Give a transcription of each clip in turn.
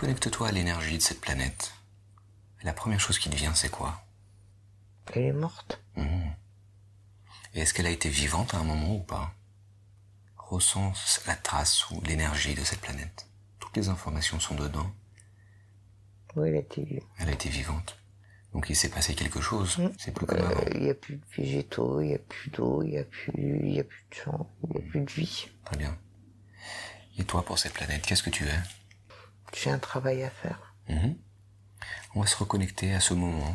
Connecte-toi à l'énergie de cette planète. Et la première chose qui te vient, c'est quoi? Elle est morte. Et est-ce qu'elle a été vivante à un moment ou pas? Ressens la trace ou l'énergie de cette planète. Toutes les informations sont dedans. Oui, elle a été vue. Elle a été vivante. Donc il s'est passé quelque chose. C'est plus comme avant. Il n'y a plus de végétaux, il n'y a plus d'eau, il n'y a plus de champs, il n'y a plus de vie. Très bien. Et toi, pour cette planète, qu'est-ce que tu es? J'ai un travail à faire. On va se reconnecter à ce moment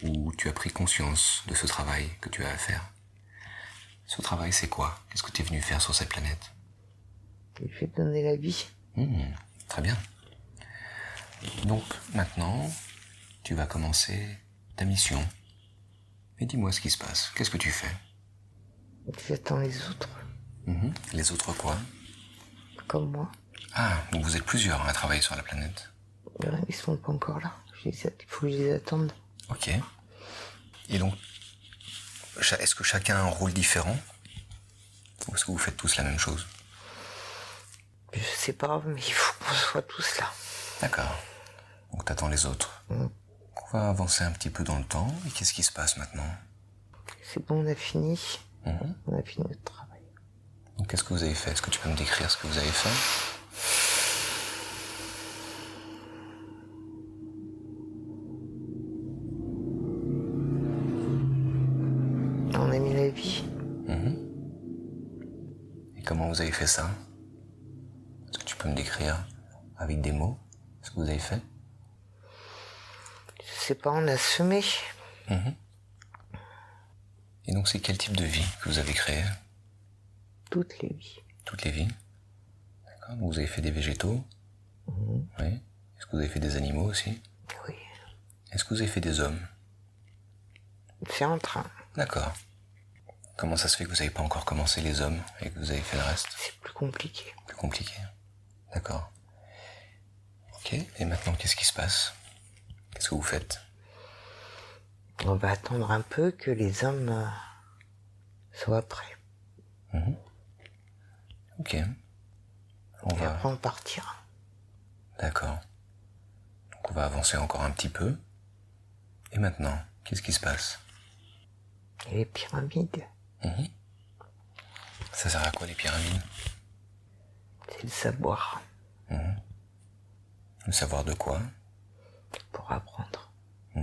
où tu as pris conscience de ce travail que tu as à faire. Ce travail, c'est quoi? Qu'est-ce que tu es venu faire sur cette planète? Je vais donner la vie. Très bien. Donc, maintenant, tu vas commencer ta mission. Et dis-moi ce qui se passe. Qu'est-ce que tu fais? J'attends les autres, Les autres quoi? comme moi. Ah, donc vous êtes plusieurs à travailler sur la planète. Ils sont pas encore là. Il faut que je les attende. Ok. Et donc, est-ce que chacun a un rôle différent? Ou est-ce que vous faites tous la même chose? Je sais pas, mais il faut qu'on soit tous là. D'accord. Donc t'attends les autres. On va avancer un petit peu dans le temps. Et qu'est-ce qui se passe maintenant? C'est bon, on a fini. On a fini notre travail. Donc qu'est-ce que vous avez fait? Est-ce que tu peux me décrire ce que vous avez fait? On a mis la vie. Et comment vous avez fait ça? Est-ce que tu peux me décrire avec des mots ce que vous avez fait? Je sais pas, on a semé. Et donc c'est quel type de vie que vous avez créé? Toutes les vies. Toutes les vies? D'accord. Donc vous avez fait des végétaux? Oui. Est-ce que vous avez fait des animaux aussi? Oui. Est-ce que vous avez fait des hommes? C'est en train. D'accord. Comment ça se fait que vous n'avez pas encore commencé les hommes et que vous avez fait le reste? C'est plus compliqué. Plus compliqué. D'accord. Ok. Et maintenant, qu'est-ce qui se passe? Qu'est-ce que vous faites? On va attendre un peu que les hommes soient prêts. Ok. Et après, on partira. D'accord. Donc on va avancer encore un petit peu. Et maintenant, qu'est-ce qui se passe? Et les pyramides, Ça sert à quoi les pyramides? c'est le savoir Le savoir de quoi? pour apprendre. Et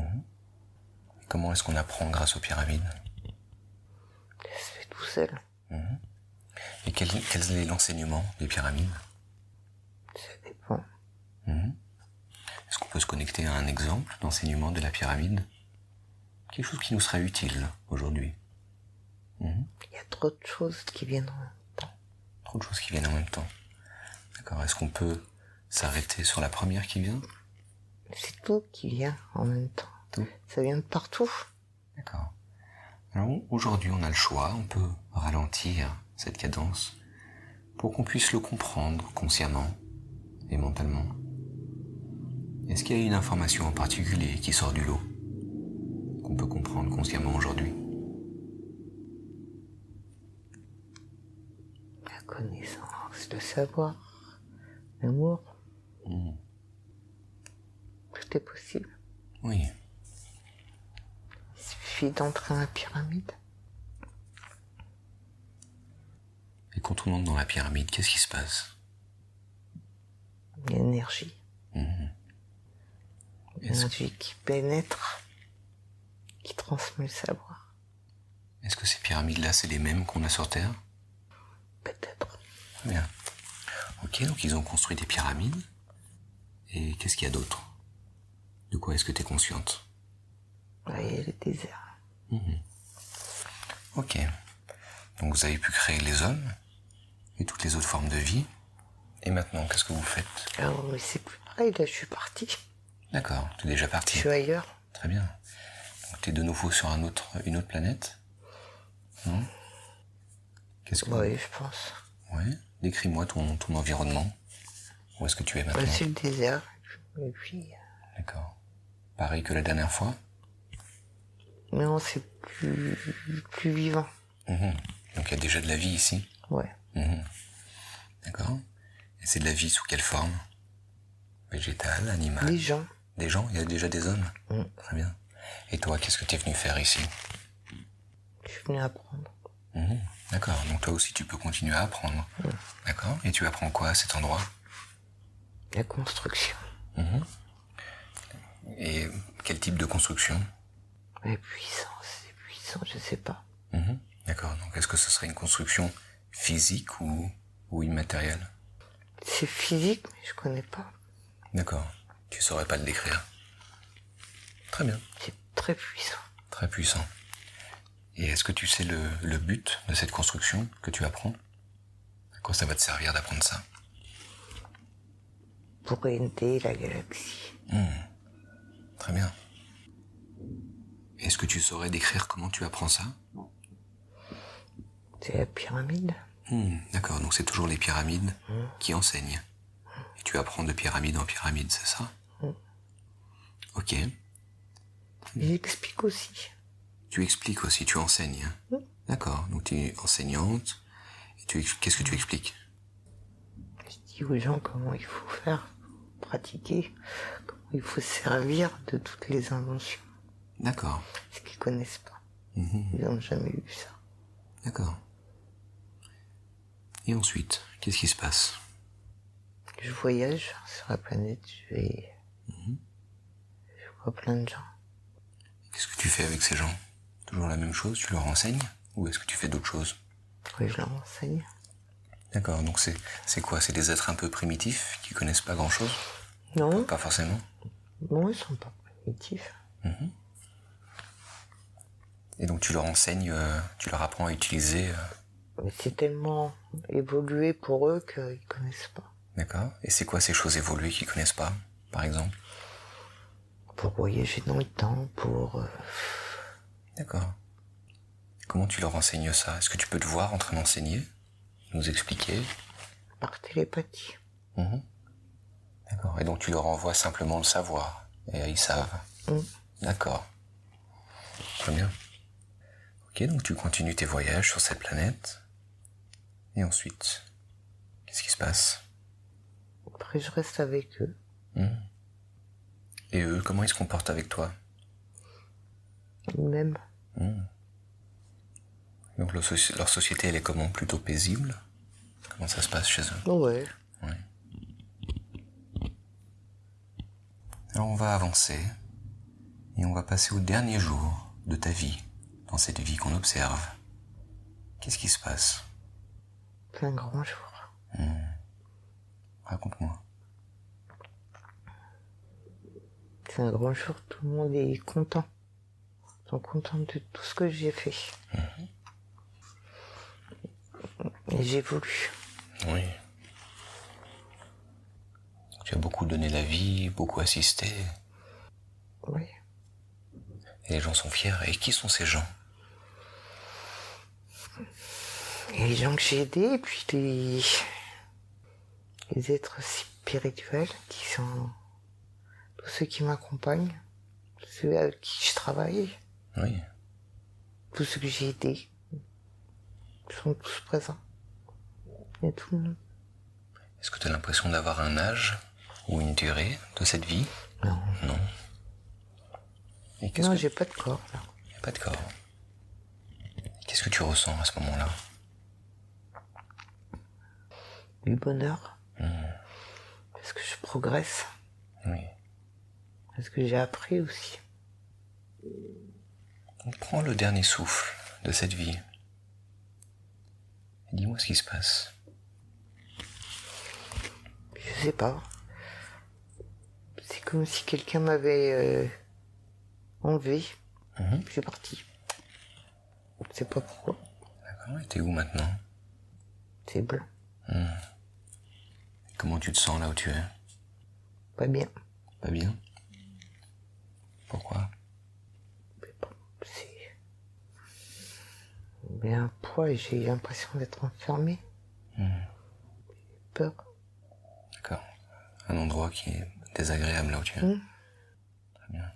comment est-ce qu'on apprend grâce aux pyramides? Ça se fait tout seul. Et quel est l'enseignement des pyramides? Ça dépend. Est-ce qu'on peut se connecter à un exemple d'enseignement de la pyramide? Quelque chose qui nous sera utile aujourd'hui. Il y a trop de choses qui viennent en même temps. Trop de choses qui viennent en même temps. D'accord. Est-ce qu'on peut s'arrêter sur la première qui vient? C'est tout qui vient en même temps. Tout. Ça vient de partout. D'accord. Alors aujourd'hui, on a le choix. On peut ralentir cette cadence pour qu'on puisse le comprendre consciemment et mentalement. Est-ce qu'il y a une information en particulier qui sort du lot qu'on peut comprendre consciemment aujourd'hui? La connaissance, le savoir, l'amour. Tout est possible. Oui. Il suffit d'entrer dans la pyramide. Et quand on entre dans la pyramide, qu'est-ce qui se passe? L'énergie. L'énergie qui pénètre, qui transmet le savoir. Est-ce que ces pyramides-là, c'est les mêmes qu'on a sur Terre? Peut-être. Bien. Ok, donc ils ont construit des pyramides. Et qu'est-ce qu'il y a d'autre? De quoi est-ce que tu es consciente? Là, il y a le désert. Ok. Donc vous avez pu créer les hommes et toutes les autres formes de vie. Et maintenant, qu'est-ce que vous faites? Alors, mais c'est plus pareil, là, je suis parti. D'accord, tu es déjà Je parti. suis ailleurs. Très bien. Donc tu es de nouveau sur une autre planète? Non? Qu'est-ce que... Oui, je pense. Ouais. Décris-moi ton environnement. Où est-ce que tu es maintenant? C'est le désert. Et puis... D'accord. Pareil que la dernière fois? Non, c'est plus vivant. Donc il y a déjà de la vie ici? Ouais. D'accord. Et c'est de la vie sous quelle forme? Végétal, animal. Les gens. Des gens, il y a déjà des hommes. Mm. Très bien. Et toi, qu'est-ce que tu es venu faire ici? Je suis venu apprendre. D'accord, donc toi aussi tu peux continuer à apprendre. D'accord, et tu apprends quoi à cet endroit? La construction. Et quel type de construction? Les puissants, je sais pas. D'accord, donc est-ce que ce serait une construction physique ou immatérielle? C'est physique, mais je connais pas. D'accord, tu saurais pas le décrire. Très bien. C'est très puissant. Très puissant. Et est-ce que tu sais le but de cette construction que tu apprends? À quoi ça va te servir d'apprendre ça? Pour aider la galaxie. Très bien. Est-ce que tu saurais décrire comment tu apprends ça? C'est la pyramide. D'accord, donc c'est toujours les pyramides qui enseignent. Et tu apprends de pyramide en pyramide, c'est ça? Ok. J'explique aussi. Tu expliques aussi, tu enseignes. D'accord, donc tu es enseignante. Et qu'est-ce que tu expliques? Je dis aux gens comment il faut faire, pratiquer, comment il faut se servir de toutes les inventions. D'accord. Ce qu'ils connaissent pas. Ils n'ont jamais eu ça. D'accord. Et ensuite, qu'est-ce qui se passe? Je voyage sur la planète, je vois plein de gens. Qu'est-ce que tu fais avec ces gens? Toujours la même chose, tu leur enseignes? Ou est-ce que tu fais d'autres choses? Oui, je leur enseigne. D'accord, donc c'est quoi? C'est des êtres un peu primitifs qui connaissent pas grand-chose? Non, Pas forcément? bon, ils sont pas primitifs. Et donc tu leur enseignes, tu leur apprends à utiliser... Mais c'est tellement évolué pour eux qu'ils connaissent pas. D'accord. Et c'est quoi ces choses évoluées qu'ils connaissent pas, par exemple? Pour voyager dans le temps, pour... D'accord. Comment tu leur enseignes ça? Est-ce que tu peux te voir en train d'enseigner? Nous expliquer? par télépathie. D'accord. Et donc tu leur envoies simplement le savoir. Et ils savent. D'accord. Très bien. Ok, donc tu continues tes voyages sur cette planète. Et ensuite, qu'est-ce qui se passe? Après, je reste avec eux. Et eux, comment ils se comportent avec toi? Même. Donc leur société, elle est comment? Plutôt paisible? Comment ça se passe chez eux? Ouais. Ouais. Alors on va avancer et on va passer au dernier jour de ta vie, dans cette vie qu'on observe. Qu'est-ce qui se passe? C'est un grand jour. Raconte-moi. C'est un grand jour, tout le monde est content. Ils sont contents de tout ce que j'ai fait. Et j'évolue. Oui. Tu as beaucoup donné la vie, beaucoup assisté. Oui. Et les gens sont fiers. Et qui sont ces gens? Et les gens que j'ai aidés, et puis les êtres spirituels qui sont tous ceux qui m'accompagnent, tous ceux avec qui je travaille, Oui. tous ceux que j'ai aidés, ils sont tous présents. Il y a tout le monde. Est-ce que tu as l'impression d'avoir un âge ou une durée de cette vie? Non. Non. Et Non, j'ai pas de corps, là. Il n'y a pas de corps. Qu'est-ce que tu ressens à ce moment-là? Du bonheur. Parce que je progresse. Oui. Parce que j'ai appris aussi. Donc, prends le dernier souffle de cette vie. Et dis-moi ce qui se passe. Je sais pas. C'est comme si quelqu'un m'avait enlevé. Puis je suis parti. Je sais pas pourquoi. D'accord. Et t'es où maintenant? C'est blanc. Comment tu te sens là où tu es? Pas bien. Pas bien? Pourquoi? Je sais pas. C'est... Mais un poids et j'ai l'impression d'être enfermé. J'ai peur. D'accord. Un endroit qui est désagréable là où tu es. Très bien.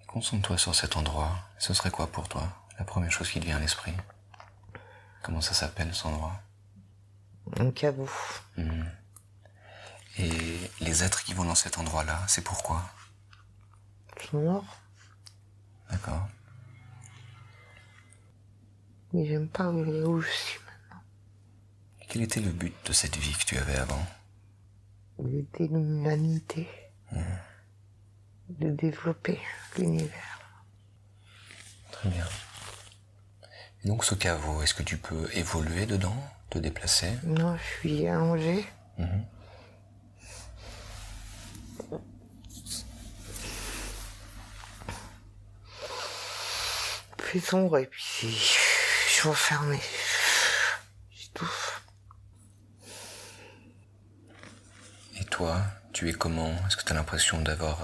Et concentre-toi sur cet endroit. Ce serait quoi pour toi? La première chose qui te vient à l'esprit. Comment ça s'appelle cet endroit? Un caveau. Et les êtres qui vont dans cet endroit-là, c'est pourquoi? Ils sont morts. D'accord. Mais j'aime pas où je suis maintenant. Quel était le but de cette vie que tu avais avant? L'idée de l'humanité. De développer l'univers. Très bien. Et donc ce caveau, est-ce que tu peux évoluer dedans, te déplacer? Non, je suis allongée. Il fait sombre et puis je suis enfermée. J'étouffe. Et toi, tu es comment? Est-ce que tu as l'impression d'avoir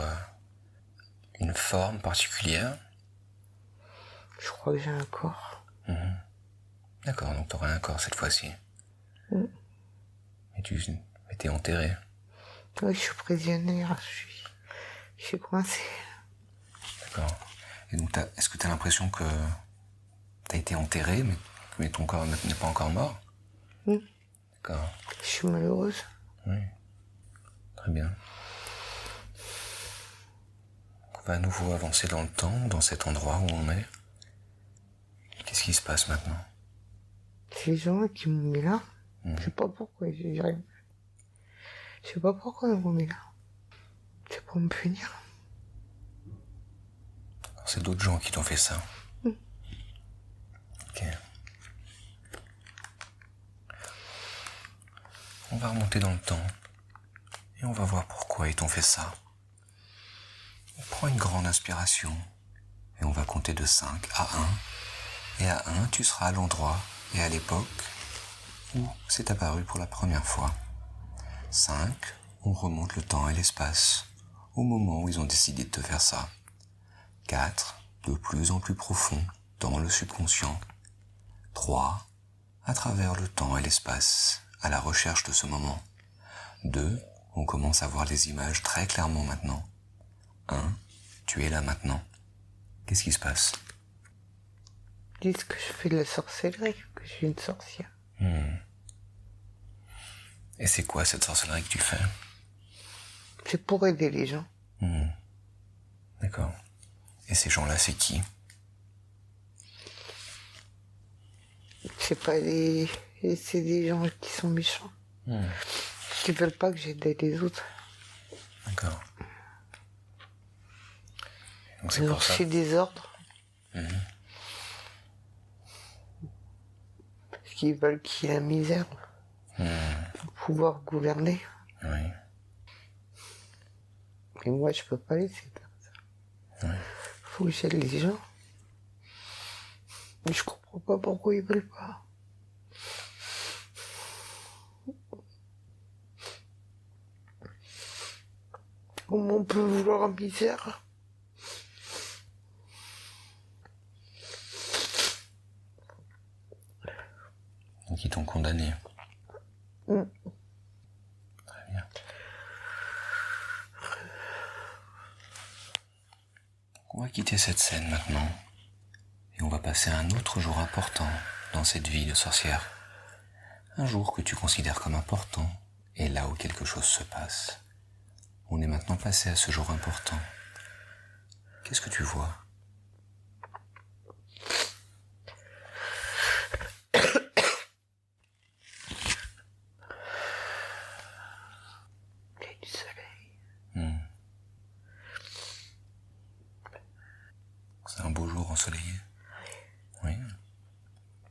une forme particulière? Je crois que j'ai un corps. D'accord, donc tu auras un corps cette fois-ci. Mais t'es enterré. Oui, je suis prisonnière. Je suis coincée. D'accord. Et donc est-ce que tu as l'impression que tu as été enterré, mais ton corps n'est pas encore mort? D'accord. Je suis malheureuse. Oui. Très bien. On va à nouveau avancer dans le temps, dans cet endroit où on est. Qu'est-ce qui se passe maintenant? C'est les gens qui m'ont mis là. Je sais pas pourquoi. Je sais pas pourquoi ils m'ont mis là. C'est pour me punir. Alors, c'est d'autres gens qui t'ont fait ça. Ok. On va remonter dans le temps et on va voir pourquoi ils t'ont fait ça. On prend une grande inspiration et on va compter de 5 à 1. Et à 1, tu seras à l'endroit et à l'époque où c'est apparu pour la première fois. 5, on remonte le temps et l'espace au moment où ils ont décidé de te faire ça. 4, de plus en plus profond dans le subconscient. 3, à travers le temps et l'espace, à la recherche de ce moment. 2, on commence à voir les images très clairement maintenant. 1, tu es là maintenant. Qu'est-ce qui se passe? Ils disent que je fais de la sorcellerie, que je suis une sorcière. Et c'est quoi cette sorcellerie que tu fais? C'est pour aider les gens. D'accord. Et ces gens-là, c'est qui? C'est pas des... C'est des gens qui sont méchants. Qui veulent pas que j'aide les autres. D'accord. Donc c'est Ils ont pour ça. reçu des ordres. Parce qu'ils veulent qu'il y ait la misère. Pour pouvoir gouverner. Oui. Et moi, je peux pas laisser faire ça. Faut que j'aide les gens. Mais je comprends pas pourquoi ils veulent pas. Comment on peut vouloir la misère? Donc ils t'ont condamné. Très bien. On va quitter cette scène maintenant. Et on va passer à un autre jour important dans cette vie de sorcière. Un jour que tu considères comme important, et là où quelque chose se passe. On est maintenant passé à ce jour important. Qu'est-ce que tu vois? Il y a du soleil. C'est un beau jour ensoleillé. Oui.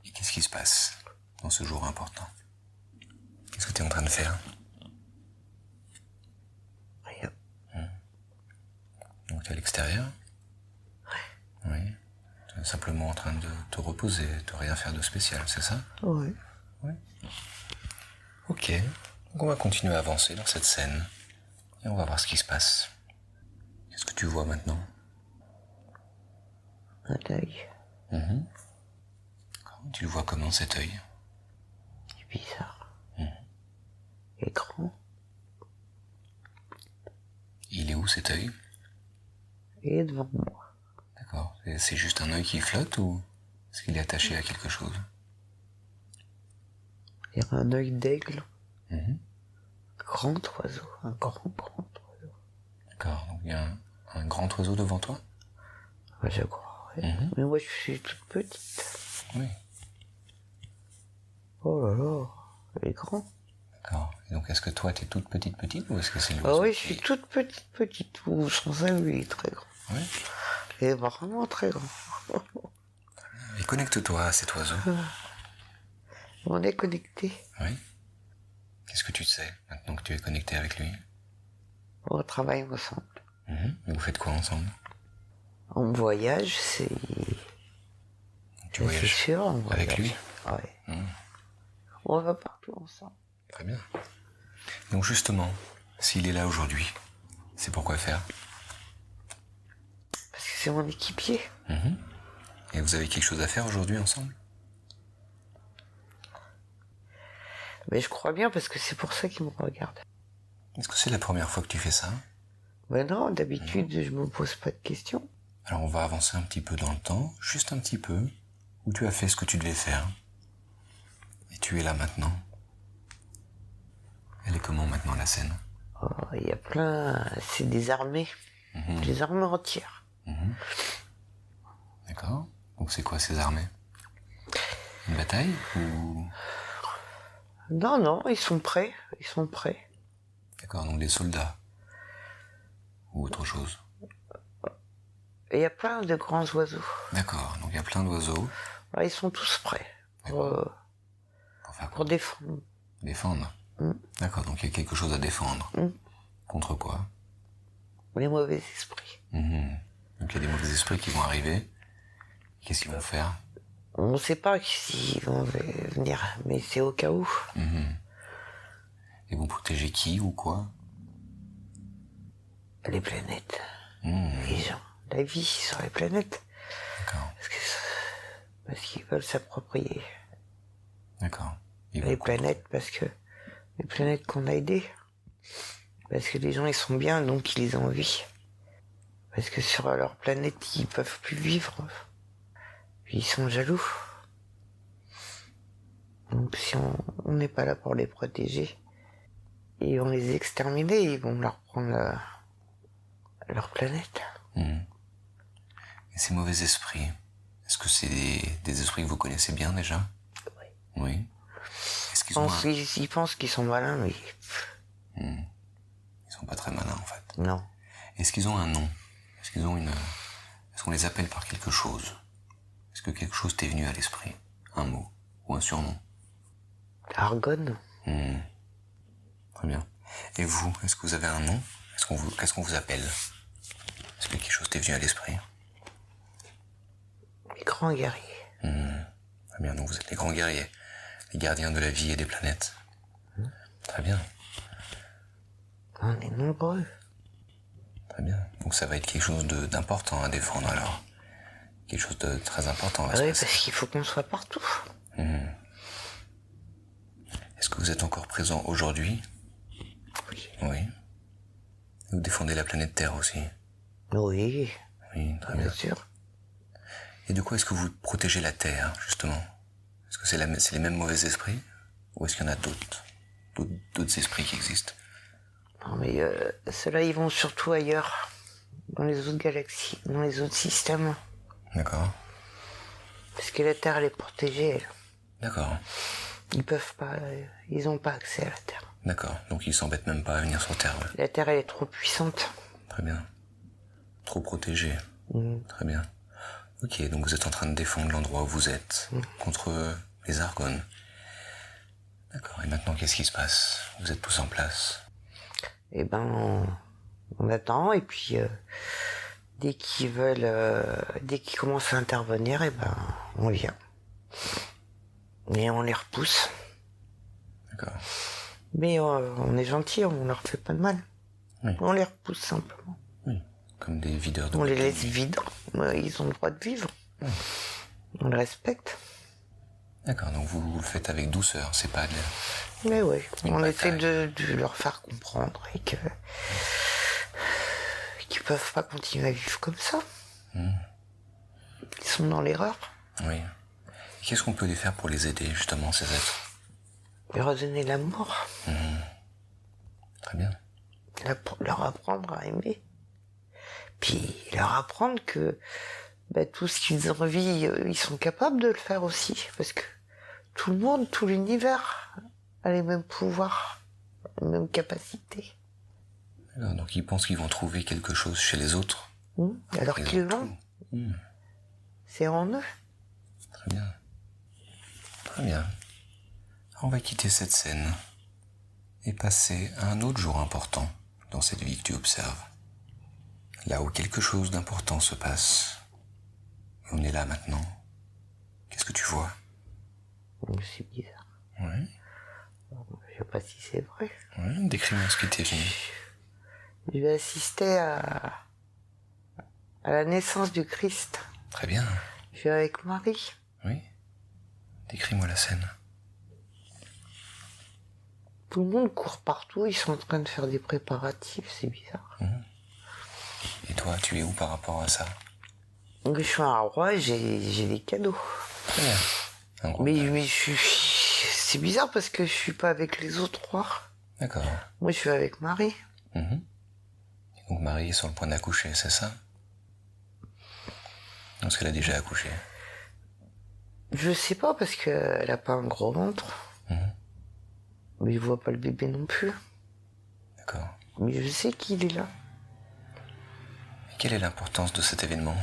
Et qu'est-ce qui se passe dans ce jour important? Qu'est-ce que tu es en train de faire? Rien. Donc tu es à l'extérieur? Oui. Tu es simplement en train de te reposer, de rien faire de spécial, c'est ça? Ouais. Oui. Ok. Donc on va continuer à avancer dans cette scène. Et on va voir ce qui se passe. Qu'est-ce que tu vois maintenant? Un œil. Tu le vois comment cet œil? C'est bizarre. Il est grand. Il est où cet œil? Il est devant moi. D'accord. C'est juste un œil qui flotte ou est-ce qu'il est attaché à quelque chose? Il y a un œil d'aigle. Grand oiseau, un grand oiseau. D'accord, donc il y a un grand oiseau devant toi? Ouais, je crois. Ouais. Mais moi, je suis toute petite. Oui. Oh là là, il est grand. D'accord. Et donc est-ce que toi t'es toute petite ou est-ce que c'est Ah l'oiseau oui, je suis toute petite. Ou sans ça, lui, il est très grand. Oui. Il est vraiment très grand. Et connecte-toi à cet oiseau. On est connectés. Oui. Qu'est-ce que tu sais maintenant que tu es connecté avec lui? On travaille ensemble. Et vous faites quoi ensemble? On voyage, c'est... Tu c'est voyages sûr, on voyage. avec lui? Ouais. On va partout ensemble. Très bien. Donc justement, s'il est là aujourd'hui, c'est pour quoi faire? Parce que c'est mon équipier. Et vous avez quelque chose à faire aujourd'hui ensemble? Mais je crois bien parce que c'est pour ça qu'il me regarde. Est-ce que c'est la première fois que tu fais ça? Ben non, d'habitude, je me pose pas de questions. Alors on va avancer un petit peu dans le temps, juste un petit peu, où tu as fait ce que tu devais faire. Et tu es là maintenant. Elle est comment maintenant la scène? Oh, il y a plein... C'est des armées. Des armées entières. D'accord. Donc c'est quoi ces armées? Une bataille ou... Non, ils sont prêts. Ils sont prêts. D'accord, donc des soldats. Ou autre chose. Et il y a plein de grands oiseaux. D'accord, donc il y a plein d'oiseaux. Alors, ils sont tous prêts Pour faire quoi? pour défendre. Défendre. D'accord, donc il y a quelque chose à défendre. Contre quoi? Les mauvais esprits. Donc il y a des mauvais esprits qui vont arriver. Qu'est-ce qu'ils vont faire? On ne sait pas s'ils vont venir, mais c'est au cas où. Ils vont protéger qui ou quoi? Les planètes. Les gens. La vie sur les planètes. D'accord. Parce qu'ils veulent s'approprier. D'accord. Les planètes, parce que... Les planètes qu'on a aidées. Parce que les gens, ils sont bien, donc ils les ont envie. Parce que sur leur planète, ils peuvent plus vivre. Puis ils sont jaloux. Donc si on n'est pas là pour les protéger, ils vont les exterminer, ils vont leur prendre leur planète. Et ces mauvais esprits, est-ce que c'est des esprits que vous connaissez bien déjà? Oui. Est-ce qu'ils ont Ils pensent qu'ils sont malins, mais... Ils sont pas très malins en fait. Non. Est-ce qu'ils ont un nom? Est-ce qu'ils ont Est-ce qu'on les appelle par quelque chose? Est-ce que quelque chose t'est venu à l'esprit? Un mot ou un surnom? Argonne. Très bien. Et vous, est-ce que vous avez un nom? Qu'est-ce qu'on vous appelle? Est-ce que quelque chose t'est venu à l'esprit? Les grands guerriers. Très bien, donc vous êtes les grands guerriers, les gardiens de la vie et des planètes. Très bien, On est nombreux. très bien. Donc ça va être quelque chose d'important à défendre alors. Quelque chose de très important va se Oui, passer. parce qu'il faut qu'on soit partout. Est-ce que vous êtes encore présent aujourd'hui? Oui. Oui. Vous défendez la planète Terre aussi? Oui, Oui, très bien bien. sûr. Et de quoi est-ce que vous protégez la Terre, justement? Est-ce que c'est les mêmes mauvais esprits? Ou est-ce qu'il y en a d'autres esprits qui existent? Non, mais ceux-là, ils vont surtout ailleurs. Dans les autres galaxies, dans les autres systèmes. D'accord. Parce que la Terre, elle est protégée, elle. D'accord. Ils peuvent pas... ils ont pas accès à la Terre. D'accord. Donc ils s'embêtent même pas à venir sur Terre. Ouais. La Terre, elle est trop puissante. Très bien. Trop protégé. Très bien. Ok, donc vous êtes en train de défendre l'endroit où vous êtes contre les Argones. D'accord, et maintenant qu'est-ce qui se passe? Vous êtes tous en place? Eh ben, on attend, et puis dès qu'ils commencent à intervenir, eh ben, on vient. Et on les repousse. D'accord. Mais on est gentil, on leur fait pas de mal. Oui. On les repousse simplement. Oui, comme des videurs de On les bouteilles. laisse vides. Ils ont le droit de vivre. On les respecte. D'accord, donc vous le faites avec douceur, c'est pas de... Mais oui, Une on bataille. essaie de leur faire comprendre et qu'ils peuvent pas continuer à vivre comme ça. Ils sont dans l'erreur. Oui. Et qu'est-ce qu'on peut les faire pour les aider, justement, ces êtres? Leur redonner l'amour. Très bien. Leur apprendre à aimer. Puis leur apprendre que tout ce qu'ils ont envie, ils sont capables de le faire aussi. Parce que tout le monde, tout l'univers a les mêmes pouvoirs, les mêmes capacités. Alors, donc ils pensent qu'ils vont trouver quelque chose chez les autres. Alors qu'ils l'ont. C'est en eux. Très bien. Très bien. On va quitter cette scène et passer à un autre jour important dans cette vie que tu observes. Là où quelque chose d'important se passe. Et on est là maintenant. Qu'est-ce que tu vois? C'est bizarre. Ouais. Je sais pas si c'est vrai. Ouais, décris-moi ce qui t'est venu. Je vais assister à la naissance du Christ. Très bien. Je vais avec Marie. Oui. Décris-moi la scène. Tout le monde court partout, ils sont en train de faire des préparatifs, c'est bizarre. Et toi, tu es où par rapport à ça? Donc je suis un roi et j'ai des cadeaux. Très bien. Un gros Mais c'est bizarre parce que je suis pas avec les autres rois. D'accord. Moi je suis avec Marie. Et donc Marie est sur le point d'accoucher, c'est ça? Parce qu'elle a déjà accouché. Je sais pas parce qu'elle a pas un gros ventre. Mais je vois pas le bébé non plus. D'accord. Mais je sais qu'il est là. Et quelle est l'importance de cet événement?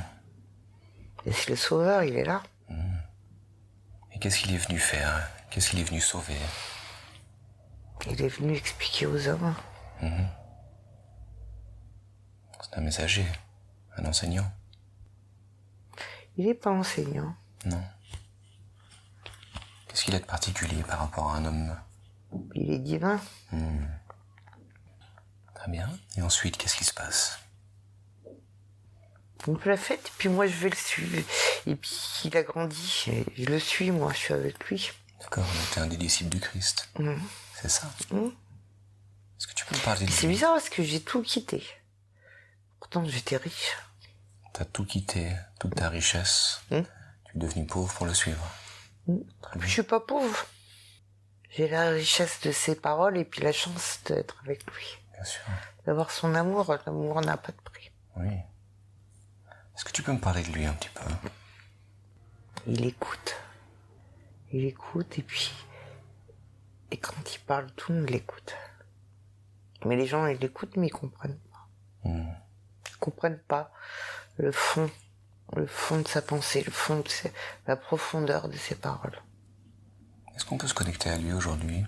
Et c'est le sauveur, il est là. Et qu'est-ce qu'il est venu faire? Qu'est-ce qu'il est venu sauver? Il est venu expliquer aux hommes. C'est un messager, un enseignant. Il est pas enseignant. Non. Qu'est-ce qu'il a de particulier par rapport à un homme? Il est divin. Très bien. Et ensuite, qu'est-ce qui se passe? Donc la fête, puis moi je vais le suivre. Et puis il a grandi, et je le suis, moi je suis avec lui. D'accord, donc t'es un des disciples du Christ. C'est ça. Est-ce que tu peux me parler de C'est lui? bizarre parce que j'ai tout quitté. Pourtant j'étais riche. T'as tout quitté, toute ta richesse. Tu es devenu pauvre pour le suivre. Très Je bien. suis pas pauvre. J'ai la richesse de ses paroles et puis la chance d'être avec lui. Bien sûr. D'avoir son amour, l'amour n'a pas de prix. Oui. Est-ce que tu peux me parler de lui un petit peu? Il écoute. Il écoute et puis... Et quand il parle, tout le monde l'écoute. Mais les gens, ils l'écoutent mais ils comprennent pas. Ils comprennent pas le fond de sa pensée, le fond de la profondeur de ses paroles. Est-ce qu'on peut se connecter à lui aujourd'hui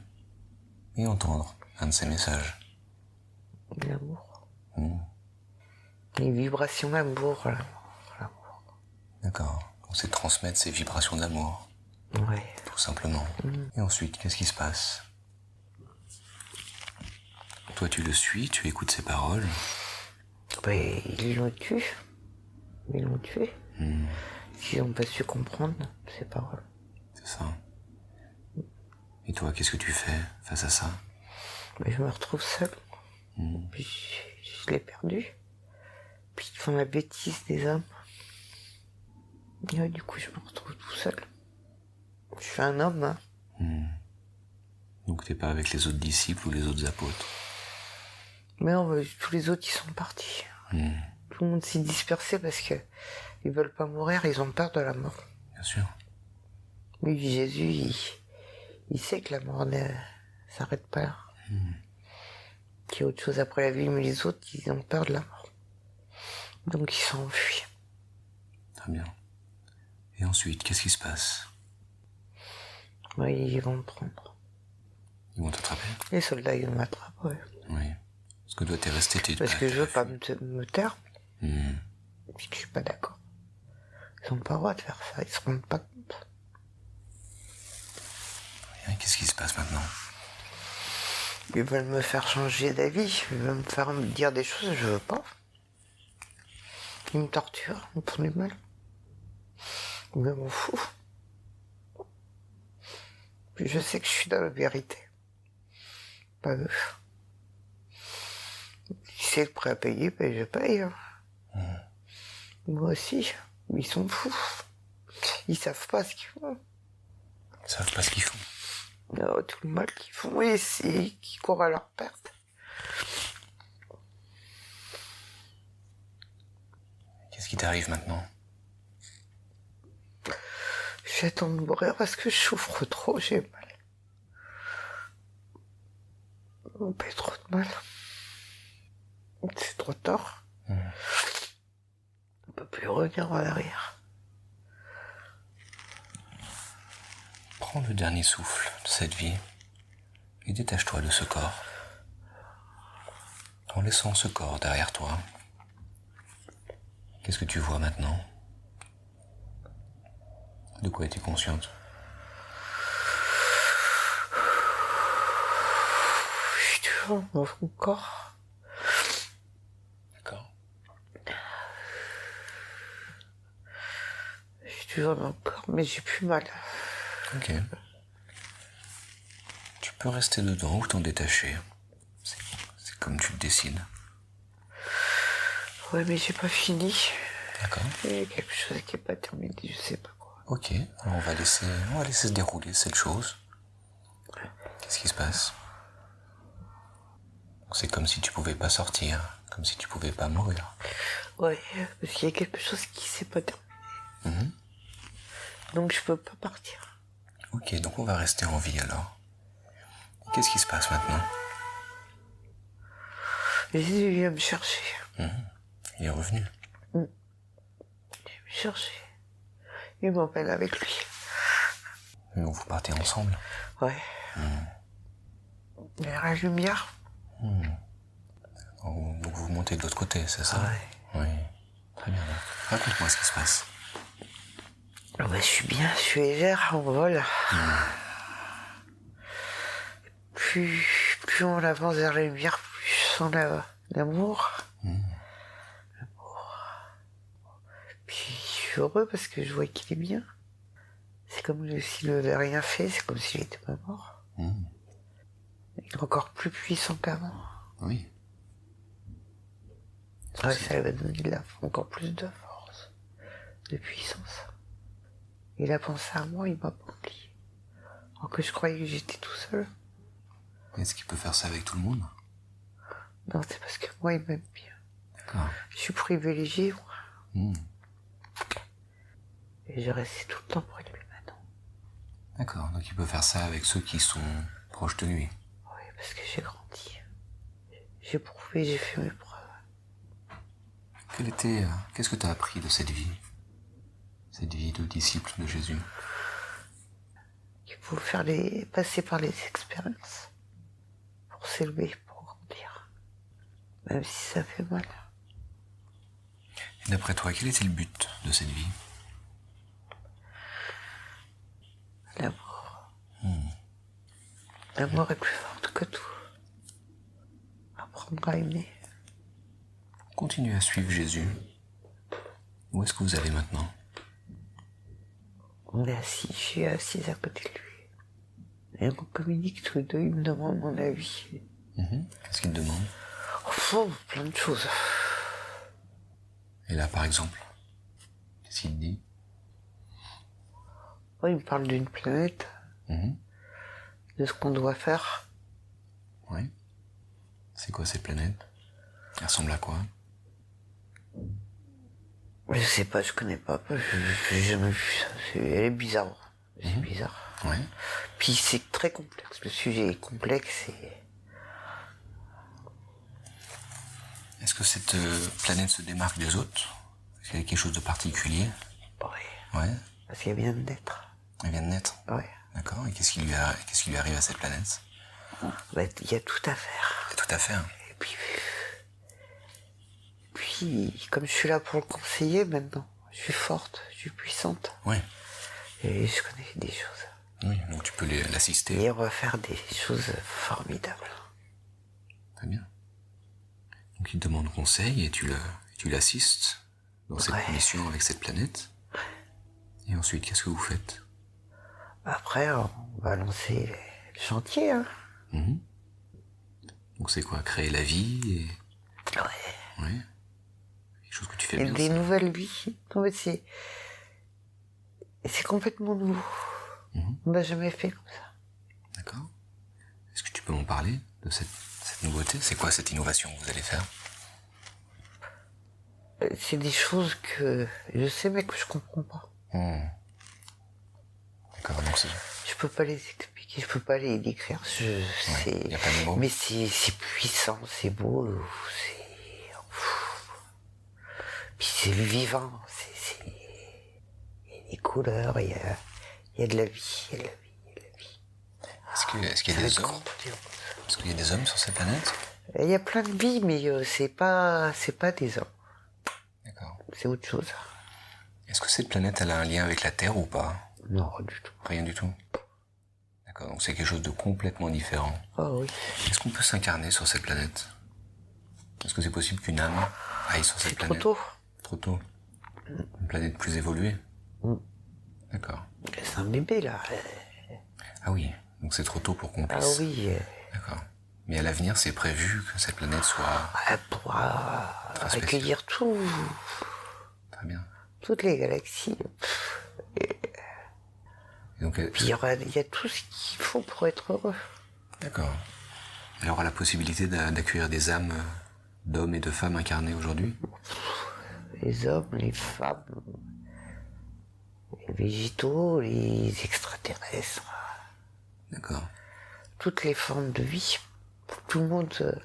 et entendre un de ses messages? L'amour. Les vibrations d'amour, l'amour. D'accord. Donc c'est transmettre ces vibrations d'amour, Ouais. tout simplement. Et ensuite, qu'est-ce qui se passe? Toi, tu le suis, tu écoutes ses paroles. Ils l'ont tué. Ils l'ont tué. Ils n'ont pas su comprendre ses paroles. C'est ça. Et toi, qu'est-ce que tu fais face à ça? Je me retrouve seule. Puis je l'ai perdu. Puis ils font la bêtise des hommes. Et ouais, du coup, je me retrouve tout seul. Je suis un homme, hein. Donc t'es pas avec les autres disciples ou les autres apôtres? Mais non, tous les autres, ils sont partis. Tout le monde s'est dispersé parce que ils veulent pas mourir, ils ont peur de la mort. Bien sûr. Oui, Jésus, il sait que la mort ne s'arrête pas là. Qu'il y a autre chose après la vie, mais les autres, ils ont peur de la mort. Donc ils s'enfuient. Très bien. Et ensuite, qu'est-ce qui se passe? Ils vont me prendre. Ils vont t'attraper? Les soldats, ils m'attrapent, ouais. Oui. Parce que toi, t'es resté... Parce que je veux pas me taire. Puis que je suis pas d'accord. Ils ont pas le droit de faire ça, ils se rendent pas compte. Et qu'est-ce qui se passe maintenant? Ils veulent me faire changer d'avis, ils veulent me faire me dire des choses que je veux pas. Ils me torturent, ils me font du mal. Mais m'en fous. Puis je sais que je suis dans la vérité. Pas eux. Si c'est le prêt à payer, je paye. Moi aussi. Ils sont fous. Ils savent pas ce qu'ils font. Ils savent pas ce qu'ils font. Oh, tout le mal qu'ils font, et c'est qu'ils courent à leur perte. Qu'est-ce qui t'arrive maintenant? J'attends de mourir parce que je souffre trop, j'ai mal. On fait trop de mal. C'est trop tard. On peut plus revenir en arrière. Prends le dernier souffle de cette vie et détache-toi de ce corps. En laissant ce corps derrière toi, qu'est-ce que tu vois maintenant? De quoi es-tu consciente? Je suis toujours dans mon corps. D'accord. Je suis toujours dans le corps, mais j'ai plus mal. Ok. Tu peux rester dedans ou t'en détacher. C'est comme tu le décides. Ouais, mais j'ai pas fini. D'accord. Il y a quelque chose qui est pas terminé, je sais pas quoi. Ok, alors on va laisser se dérouler cette chose. Qu'est-ce qui se passe? C'est comme si tu pouvais pas sortir, comme si tu pouvais pas mourir. Ouais, parce qu'il y a quelque chose qui s'est pas terminé. Donc je peux pas partir. Ok, donc on va rester en vie alors. Qu'est-ce qui se passe maintenant? Jésus vient me chercher. Il est revenu. Il vient me chercher. Il m'emmène avec lui. Et vous partez ensemble? Ouais. Il y a la lumière. Donc vous montez de l'autre côté, c'est ça? Ouais. Oui. Très bien. Raconte-moi ce qui se passe. Oh bah, je suis bien, je suis légère, on vole. Plus on avance vers la lumière, plus je sens l'amour. Puis je suis heureux parce que je vois qu'il est bien. C'est comme s'il n'avait rien fait, c'est comme s'il était pas mort. Il est encore plus puissant qu'avant. Oui. Ouais, ça va donner encore plus de force, de puissance. Il a pensé à moi, il m'a pas oublié. Alors que je croyais que j'étais tout seul. Est-ce qu'il peut faire ça avec tout le monde? Non, c'est parce que moi, il m'aime bien. D'accord. Je suis privilégiée, moi. Et je reste tout le temps près de lui maintenant. D'accord, donc il peut faire ça avec ceux qui sont proches de lui. Oui, parce que j'ai grandi. J'ai prouvé, j'ai fait mes preuves. Qu'est-ce que tu as appris de cette vie? Cette vie de disciple de Jésus? Il faut passer par les expériences pour s'élever, pour grandir. Même si ça fait mal. Et d'après toi, quel était le but de cette vie? L'amour. L'amour est plus fort que tout. Apprendre à aimer. Continuez à suivre Jésus. Où est-ce que vous allez maintenant? On est assis, je suis assise à côté de lui. Et on communique tous les deux, il me demande mon avis. Qu'est-ce qu'il te demande? Oh, plein de choses. Et là, par exemple, qu'est-ce qu'il te dit? Oh, il me parle d'une planète, de ce qu'on doit faire. Oui. C'est quoi cette planète? Elle ressemble à quoi? Je sais pas, je connais pas, j'ai jamais vu ça. Elle est bizarre. C'est bizarre. Ouais. Puis c'est très complexe, le sujet est complexe et... Est-ce que cette planète se démarque des autres? Est-ce qu'il y a quelque chose de particulier? Oui. Ouais. Parce qu'elle vient de naître. Elle vient de naître? Ouais. D'accord. Et qu'est-ce qui lui arrive à cette planète? Bah, il y a tout à faire. Il y a tout à faire. Et puis, comme je suis là pour le conseiller maintenant, je suis forte, je suis puissante. Oui. Et je connais des choses. Oui, donc tu peux l'assister. Et on va faire des choses formidables. Très bien. Donc il te demande conseil et tu l'assistes dans cette mission avec cette planète. Et ensuite, qu'est-ce que vous faites? Après, on va lancer le chantier. Hein. Donc c'est quoi? Créer la vie et... Ouais. Ouais. Quelque chose que tu fais Et bien. des Ça. nouvelles vies. Non, mais c'est complètement nouveau. On n'a jamais fait comme ça. D'accord. Est-ce que tu peux m'en parler de cette cette nouveauté? C'est quoi cette innovation que vous allez faire? C'est des choses que je sais mais que je comprends pas. D'accord, donc c'est... Je peux pas les expliquer, je peux pas les décrire. y a pas de mots. Mais c'est puissant, c'est beau, puis c'est vivant, il y a des couleurs, il y a de la vie, il y a de la vie, il y a de la vie. Est-ce qu'il y a des hommes? Est-ce qu'il y a des hommes sur cette planète? Il y a plein de vie, mais c'est pas des hommes. D'accord. C'est autre chose. Est-ce que cette planète, elle a un lien avec la Terre ou pas? Non, du tout. Rien du tout. D'accord, donc c'est quelque chose de complètement différent. Oh oui. Est-ce qu'on peut s'incarner sur cette planète? Est-ce que c'est possible qu'une âme aille sur cette planète? Trop tôt. Trop tôt. Une planète plus évoluée? D'accord. C'est un bébé là. Ah oui, donc c'est trop tôt pour qu'on Ah puisse... oui. D'accord. Mais à l'avenir, c'est prévu que cette planète soit... Elle pourra Très accueillir tout, Très bien. toutes les galaxies. Et donc, Puis il y a tout ce qu'il faut pour être heureux. d'accord. Elle aura la possibilité d'accueillir des âmes d'hommes et de femmes incarnées aujourd'hui? Les hommes, les femmes, les végétaux, les extraterrestres, D'accord. toutes les formes de vie. Tout le monde,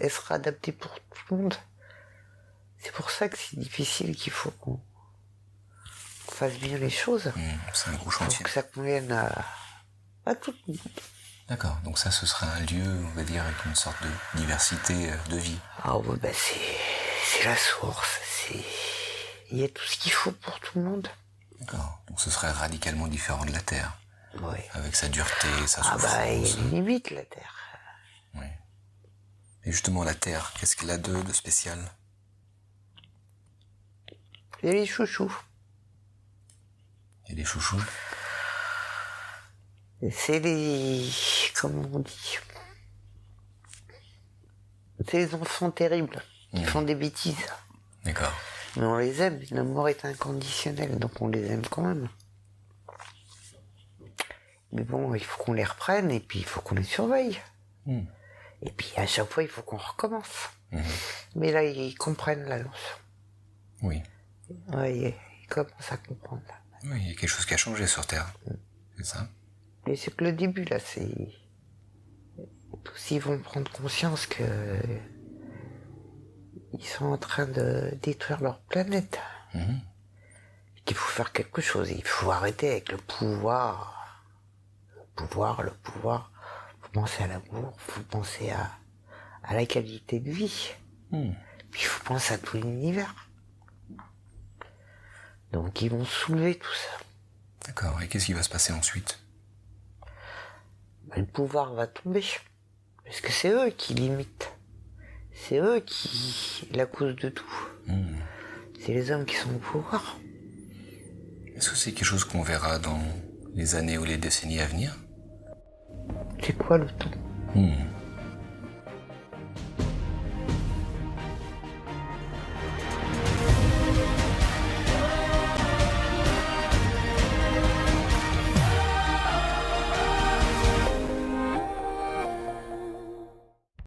elle sera adaptée pour tout le monde. C'est pour ça que c'est difficile, qu'il faut qu'on fasse bien les choses. C'est un gros Pour chantier. que ça convienne à tout le monde. D'accord, donc ça, ce sera un lieu, on va dire, avec une sorte de diversité de vie. Ah ouais, bah c'est la source, il y a tout ce qu'il faut pour tout le monde. D'accord, donc ce serait radicalement différent de la Terre, Ouais. avec sa dureté, sa Ah bah, il y a souffrance. des limites, la Terre. Oui. Et justement, la Terre, qu'est-ce qu'elle a de spécial? Il y a les chouchous. Il y a des chouchous? C'est les... comment on dit? C'est les enfants terribles qui font des bêtises. D'accord. Mais on les aime, l'amour est inconditionnel, donc on les aime quand même. Mais bon, il faut qu'on les reprenne et puis il faut qu'on les surveille. Et puis à chaque fois, il faut qu'on recommence. Mais là, ils comprennent la leçon. Oui. Ouais, ils commencent à comprendre. Oui, il y a quelque chose qui a changé sur Terre. C'est ça? Mais c'est que le début, là, c'est... Tous ils vont prendre conscience que... Ils sont en train de détruire leur planète. Il faut faire quelque chose. Il faut arrêter avec le pouvoir. Le pouvoir. Faut penser à l'amour. Faut penser à la qualité de vie. Puis il faut penser à tout l'univers. Donc ils vont soulever tout ça. D'accord, et qu'est-ce qui va se passer ensuite? Le pouvoir va tomber. Parce que c'est eux qui limitent. C'est eux qui... la cause de tout. C'est les hommes qui sont au pouvoir. Est-ce que c'est quelque chose qu'on verra dans les années ou les décennies à venir? C'est quoi le temps?